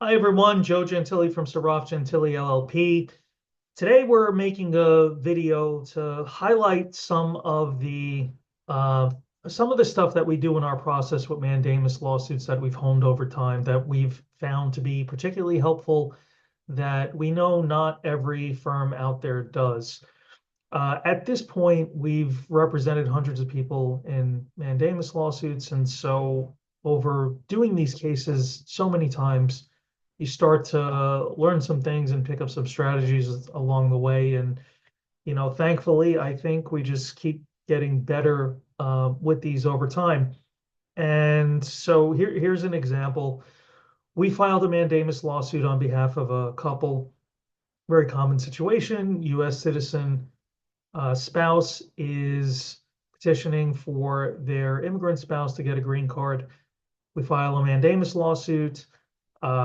Hi everyone, Joe Gentili from Saroff Gentili LLP. Today we're making a video to highlight uh, some of the stuff that we do in our process with mandamus lawsuits that we've honed over time that we've found to be particularly helpful that we know not every firm out there does. At this point, we've represented hundreds of people in mandamus lawsuits, and so over doing these cases so many times, you start to learn some things and pick up some strategies along the way. And thankfully, I think we just keep getting better with these over time. And so here's an example. We filed a mandamus lawsuit on behalf of a couple. Very common situation. U.S. citizen spouse is petitioning for their immigrant spouse to get a green card. We file a mandamus lawsuit.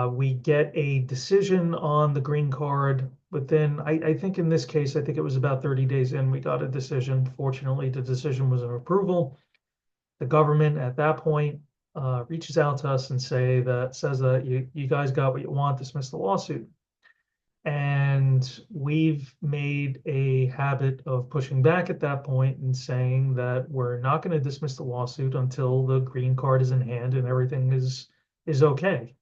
We get a decision on the green card within, I think in this case, I think it was about 30 days in, we got a decision. Fortunately, the decision was an approval. The government at that point reaches out to us and says that you guys got what you want, dismiss the lawsuit. And we've made a habit of pushing back at that point and saying that we're not going to dismiss the lawsuit until the green card is in hand and everything is okay.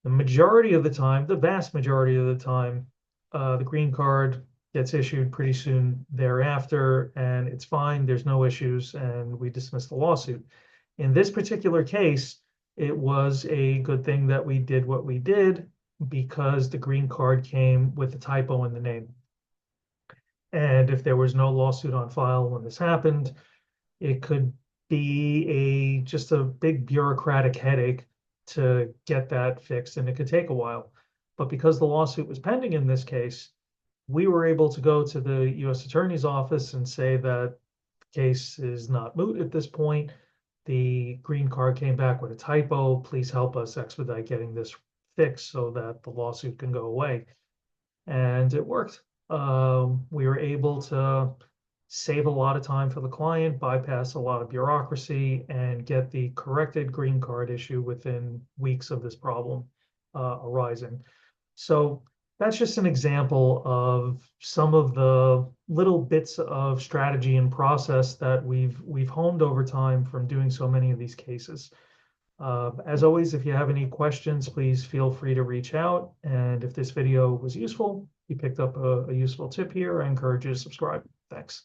The majority of the time, the vast majority of the time, the green card gets issued pretty soon thereafter, and it's fine. There's no issues, and we dismiss the lawsuit. In this particular case, it was a good thing that we did what we did because the green card came with a typo in the name. And if there was no lawsuit on file when this happened, it could be just a big bureaucratic headache to get that fixed, and it could take a while. But because the lawsuit was pending in this case, we were able to go to the U.S. Attorney's Office and say that the case is not moot at this point. The green card came back with a typo. Please help us expedite getting this fixed so that the lawsuit can go away. And it worked. We were able to save a lot of time for the client, bypass a lot of bureaucracy, and get the corrected green card issue within weeks of this problem arising. So that's just an example of some of the little bits of strategy and process that we've honed over time from doing so many of these cases. As always, if you have any questions, please feel free to reach out. And if this video was useful, you picked up a useful tip here, I encourage you to subscribe. Thanks.